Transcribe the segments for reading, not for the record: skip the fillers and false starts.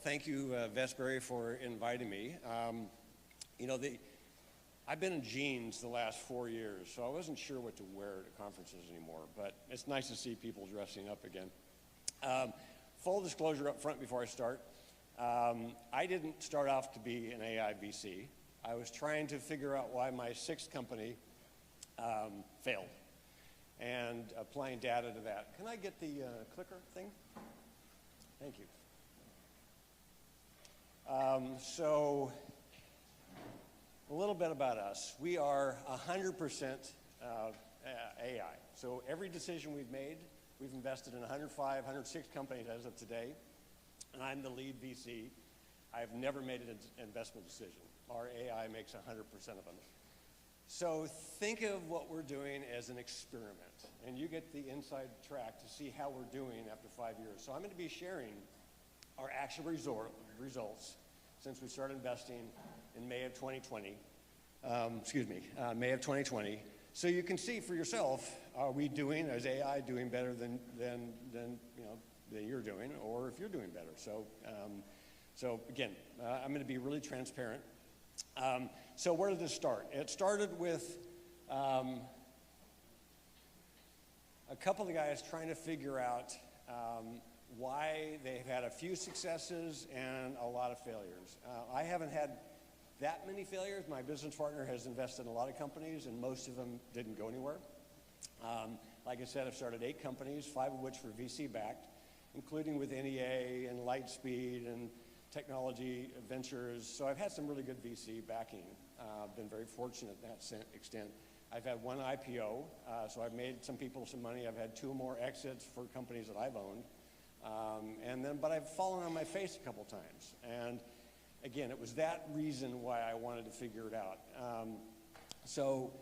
thank you, Vesbury, for inviting me. You know, I've been in jeans the last 4 years, so I wasn't sure what to wear to conferences anymore, but it's nice to see people dressing up again. Full disclosure up front before I start, I didn't start off to be an AI VC. I was trying to figure out why my sixth company failed and applying data to that. Can I get the clicker thing? Thank you. So a little bit about us. We are 100% AI. So every decision we've made, we've invested in 105, 106 companies as of today, and I'm the lead VC. I've never made an investment decision. Our AI makes 100% of them. So think of what we're doing as an experiment, and you get the inside track to see how we're doing after 5 years. So I'm going to be sharing our actual results since we started investing in May of 2020. May of 2020. So you can see for yourself, are we doing, is AI doing better than you're doing, or if you're doing better. So again, I'm going to be really transparent. So where did this start? It started with a couple of guys trying to figure out why they've had a few successes and a lot of failures. I haven't had that many failures. My business partner has invested in a lot of companies, and most of them didn't go anywhere. Like I said, I've started 8 companies, 5 of which were VC-backed, including with NEA and Lightspeed and Technology Ventures. So I've had some really good VC backing. I've been very fortunate in that extent. I've had 1 IPO, so I've made some people some money. I've had 2 more exits for companies that I've owned. But I've fallen on my face a couple times. And again, it was that reason why I wanted to figure it out. So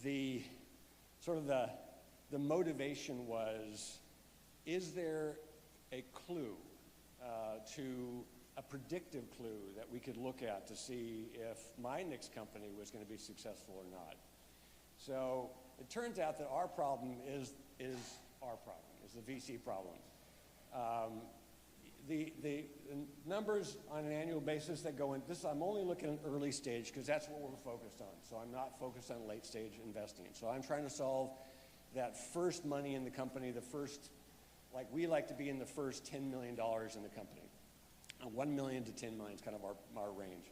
the motivation was, is there a clue to a predictive clue that we could look at to see if my next company was going to be successful or not? So it turns out that our problem is our problem, is the VC problem. The numbers on an annual basis that go in, I'm only looking at early stage because that's what we're focused on. So I'm not focused on late stage investing. So I'm trying to solve that first money in the company, the first, like we like to be in the first $10 million in the company. 1 million to 10 million is kind of our range.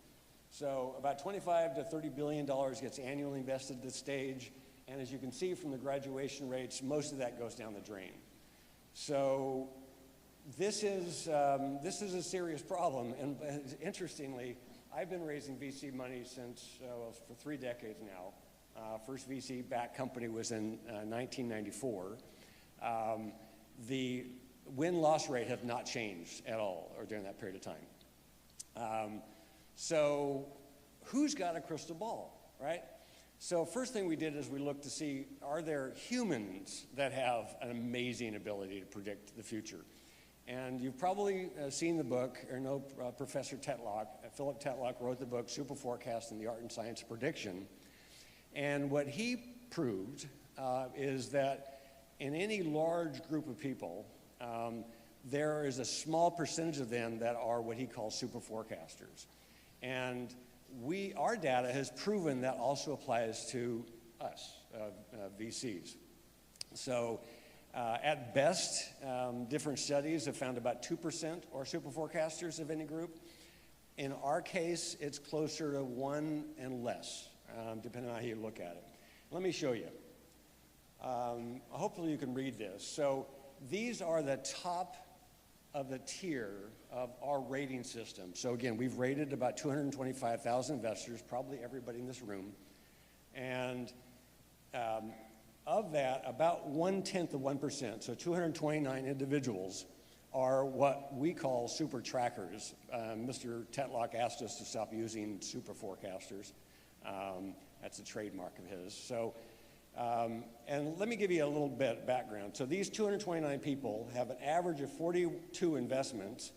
So about $25 to $30 billion gets annually invested at this stage. And as you can see from the graduation rates, most of that goes down the drain. So this is a serious problem, and interestingly, I've been raising VC money for 3 decades now. First VC-backed company was in 1994. The win-loss rate have not changed at all or during that period of time. So who's got a crystal ball, right? So first thing we did is we looked to see, are there humans that have an amazing ability to predict the future? And you've probably seen the book, or know Professor Tetlock. Philip Tetlock wrote the book, Super Forecast and the Art and Science of Prediction. And what he proved is that in any large group of people, there is a small percentage of them that are what he calls super forecasters. And our data has proven that also applies to us, VCs. So at best, different studies have found about 2% are super forecasters of any group. In our case, it's closer to 1 and less, depending on how you look at it. Let me show you. Hopefully you can read this. So these are the top of the tier of our rating system. So again, we've rated about 225,000 investors, probably everybody in this room. And of that, about 1/10 of 1%, so 229 individuals, are what we call super trackers. Mr. Tetlock asked us to stop using super forecasters. That's a trademark of his. So, and let me give you a little bit of background. So these 229 people have an average of 42 investments.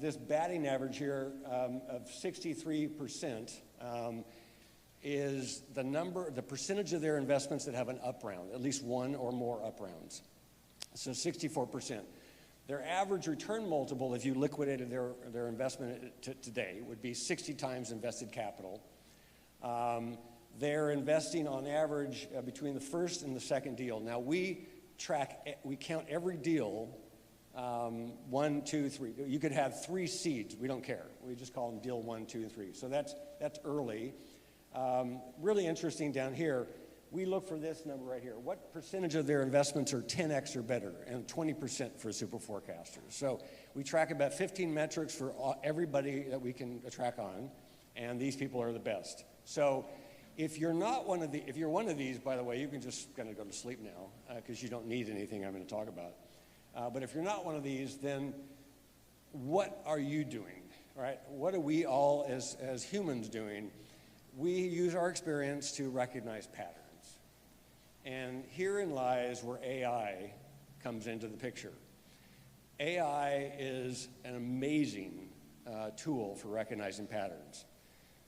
This batting average here of 63% is the percentage of their investments that have an up round, at least 1 or more up rounds. So 64%. Their average return multiple, if you liquidated their investment today, would be 60 times invested capital. They're investing on average between the first and the second deal. Now we count every deal, 1, 2, 3. You could have 3 seeds, we don't care. We just call them deal 1, 2, and 3. So that's early. Really interesting down here, we look for this number right here. What percentage of their investments are 10x or better, and 20% for super forecasters. So we track about 15 metrics for everybody that we can track on, and these people are the best. So if you're not one of the, if you're one of these, by the way, you can just kind of go to sleep now, because you don't need anything I'm going to talk about. But if you're not one of these, then what are you doing, right? What are we all as humans doing? We use our experience to recognize patterns. And herein lies where AI comes into the picture. AI is an amazing tool for recognizing patterns.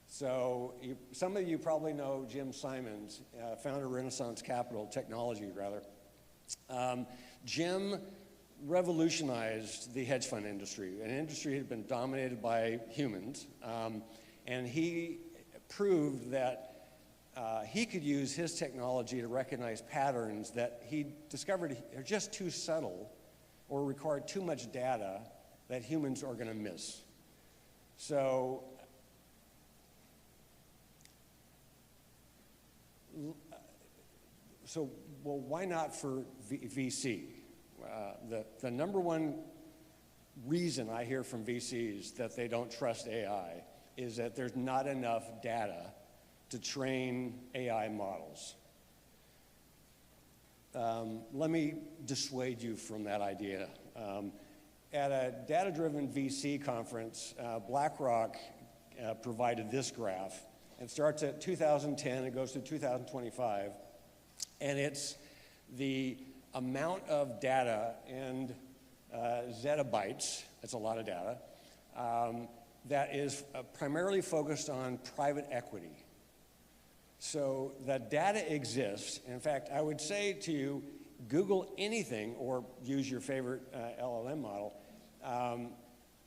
So some of you probably know Jim Simons, founder of Renaissance Capital Technology, rather. Jim revolutionized the hedge fund industry. An industry had been dominated by humans, and he proved that he could use his technology to recognize patterns that he discovered are just too subtle or required too much data that humans are going to miss. So well, why not for VC? The number one reason I hear from VCs that they don't trust AI is that there's not enough data to train AI models. Let me dissuade you from that idea. At a data-driven VC conference, BlackRock provided this graph. It starts at 2010, it goes to 2025, and it's the amount of data and zettabytes, that's a lot of data, that is primarily focused on private equity. So the data exists. In fact, I would say to you, Google anything or use your favorite LLM model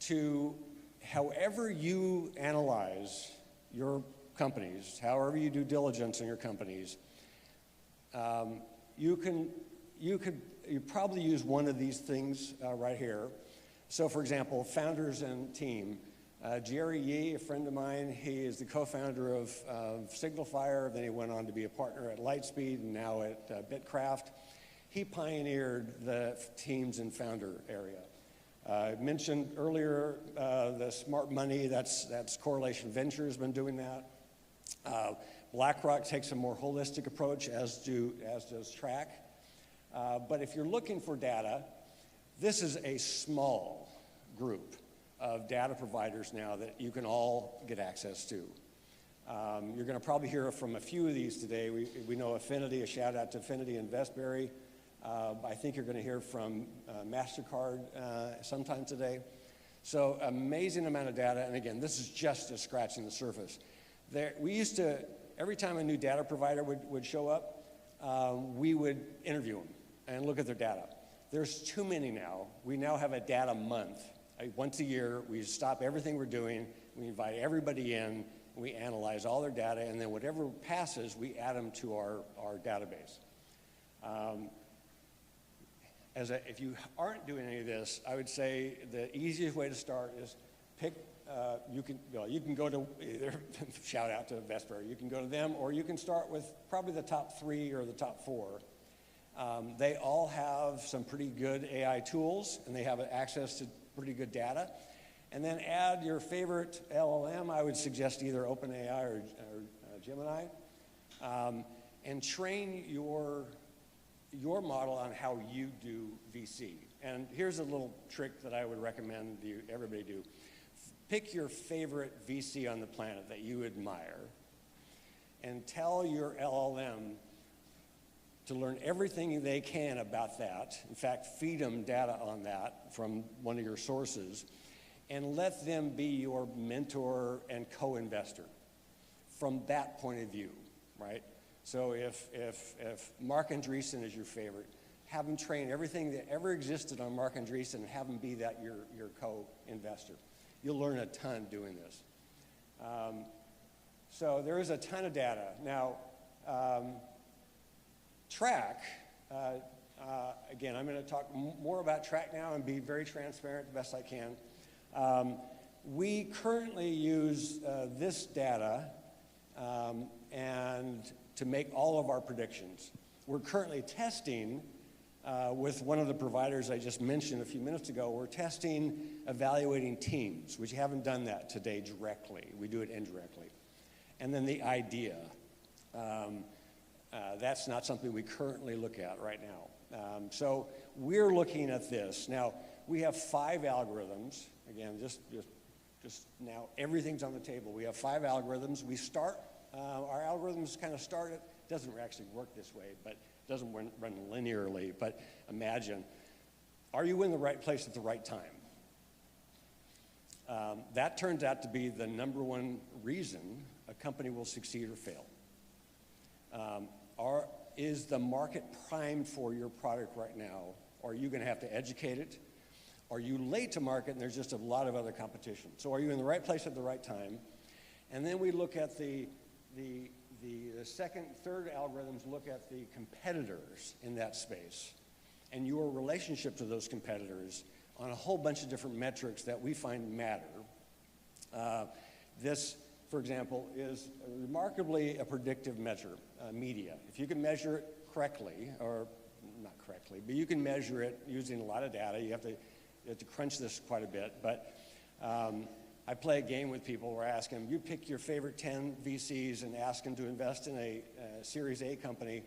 to however you analyze your companies, however you do diligence in your companies, you probably use one of these things right here. So for example, founders and team. Jerry Yee, a friend of mine, he is the co-founder of Signalfire, then he went on to be a partner at Lightspeed and now at Bitcraft. He pioneered the teams and founder area. I mentioned earlier the smart money, that's Correlation Ventures been doing that. BlackRock takes a more holistic approach, as does Track. But if you're looking for data, this is a small group of data providers now that you can all get access to. You're going to probably hear from a few of these today. We know Affinity, a shout out to Affinity and Vestberry. I think you're going to hear from MasterCard sometime today. So amazing amount of data, and again, this is just scratching the surface. We used to, every time a new data provider would show up, we would interview them and look at their data. There's too many now. We now have a data month. Once a year, we stop everything we're doing, we invite everybody in, we analyze all their data, and then whatever passes, we add them to our database. If you aren't doing any of this, I would say the easiest way to start is pick, you can go to either, shout out to Vesper, you can go to them, or you can start with probably the top 3 or the top 4. They all have some pretty good AI tools, and they have access to pretty good data. And then add your favorite LLM. I would suggest either OpenAI or Gemini. And train your model on how you do VC. And here's a little trick that I would recommend everybody do. Pick your favorite VC on the planet that you admire and tell your LLM to learn everything they can about that. In fact, feed them data on that from one of your sources, and let them be your mentor and co-investor from that point of view, right? So if Mark Andreessen is your favorite, have them train everything that ever existed on Mark Andreessen and have them be that your co-investor. You'll learn a ton doing this. So there is a ton of data. Now, Track, again, I'm going to talk more about Track now and be very transparent the best I can. We currently use this data and to make all of our predictions. We're currently testing with one of the providers I just mentioned a few minutes ago. We're testing evaluating teams, which haven't done that today directly. We do it indirectly. And then the idea. That's not something we currently look at right now. So we're looking at this. Now, we have 5 algorithms. Again, just now everything's on the table. We have 5 algorithms. We start, our algorithms kind of start, it doesn't actually work this way, but it doesn't run linearly. But imagine, are you in the right place at the right time? That turns out to be the #1 reason a company will succeed or fail. Is the market primed for your product right now? Or are you going to have to educate it? Are you late to market and there's just a lot of other competition? So are you in the right place at the right time? And then we look at the second, third algorithms look at the competitors in that space and your relationship to those competitors on a whole bunch of different metrics that we find matter. This, for example, is remarkably a predictive measure, media. If you can measure it correctly, or not correctly, but you can measure it using a lot of data. You have to crunch this quite a bit, but I play a game with people where I ask them, you pick your favorite 10 VCs and ask them to invest in a Series A company,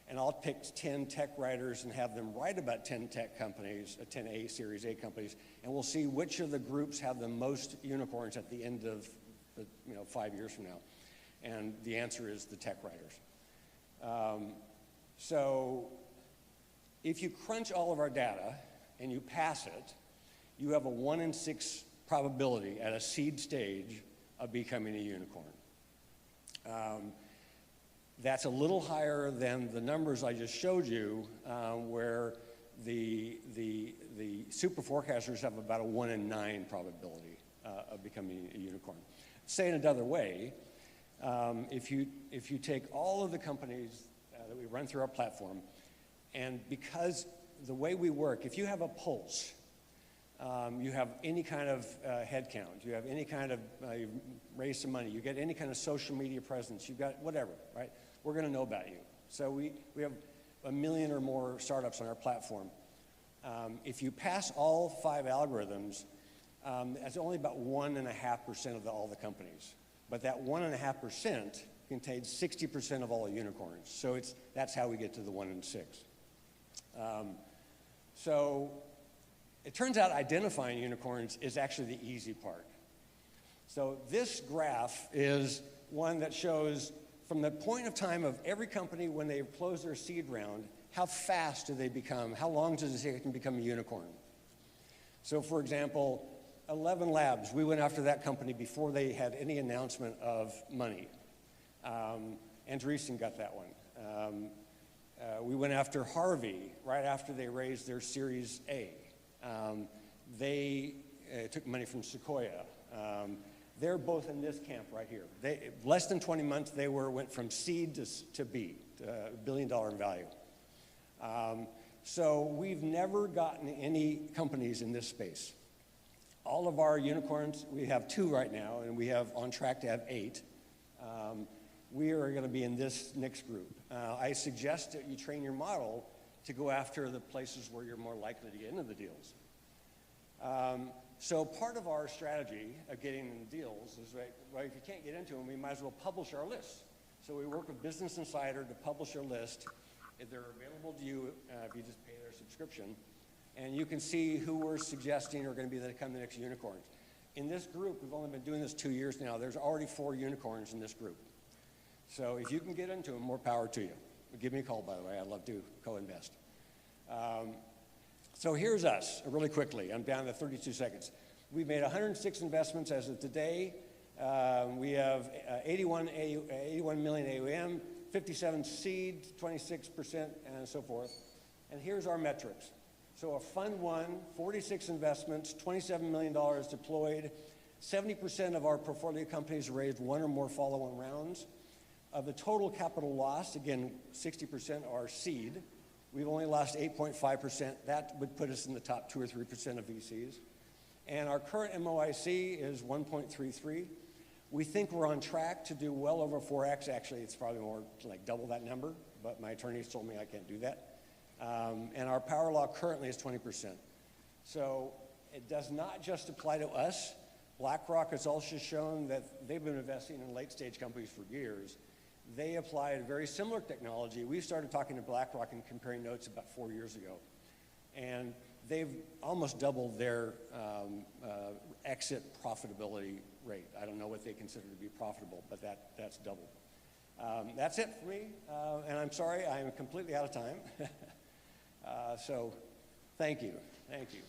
and I'll pick 10 tech writers and have them write about 10 tech companies, 10 Series A companies, and we'll see which of the groups have the most unicorns at the end of 5 years from now. And the answer is the tech writers. So if you crunch all of our data and you pass it, you have a 1 in 6 probability at a seed stage of becoming a unicorn. That's a little higher than the numbers I just showed you, where the super forecasters have about a 1 in 9 probability of becoming a unicorn. Say it another way, if you take all of the companies that we run through our platform, and because the way we work, if you have a pulse, you have any kind of head count, you have any kind of, you raise some money, you get any kind of social media presence, you've got whatever, right? We're going to know about you. So we have 1 million or more startups on our platform. If you pass all 5 algorithms, that's only about 1.5% of all the companies. But that 1.5% contains 60% of all the unicorns. So that's how we get to the 1 in 6. So it turns out identifying unicorns is actually the easy part. So this graph is one that shows from the point of time of every company when they close their seed round, how fast do they become, how long does it take to become a unicorn? So for example, 11 Labs, we went after that company before they had any announcement of money. Andreessen got that one. We went after Harvey right after they raised their Series A. They took money from Sequoia. They're both in this camp right here. Less than 20 months, they went from seed to B, to $1 billion in value. So we've never gotten any companies in this space. All of our unicorns, we have 2 right now, and we have on track to have 8. We are going to be in this next group. I suggest that you train your model to go after the places where you're more likely to get into the deals. So part of our strategy of getting in deals is, right, if you can't get into them, we might as well publish our list. So we work with Business Insider to publish a list. They're available to you if you just pay their subscription. And you can see who we're suggesting are going to become the next unicorns. In this group, we've only been doing this 2 years now. There's already 4 unicorns in this group. So if you can get into them, more power to you. Give me a call, by the way. I'd love to co-invest. So here's us, really quickly. I'm down to 32 seconds. We've made 106 investments as of today. We have 81 million AUM, 57 seed, 26%, and so forth. And here's our metrics. So a fund one, 46 investments, $27 million deployed. 70% of our portfolio companies raised one or more follow-on rounds. Of the total capital lost, again, 60% are seed. We've only lost 8.5%. That would put us in the top 2 or 3% of VCs. And our current MOIC is 1.33. We think we're on track to do well over 4x. Actually, it's probably more like double that number, but my attorneys told me I can't do that. And our power law currently is 20%. So it does not just apply to us. BlackRock has also shown that they've been investing in late-stage companies for years. They applied very similar technology. We started talking to BlackRock and comparing notes about 4 years ago. And they've almost doubled their exit profitability rate. I don't know what they consider to be profitable, but that's doubled. That's it for me, and I'm sorry, I am completely out of time. So thank you. Thank you.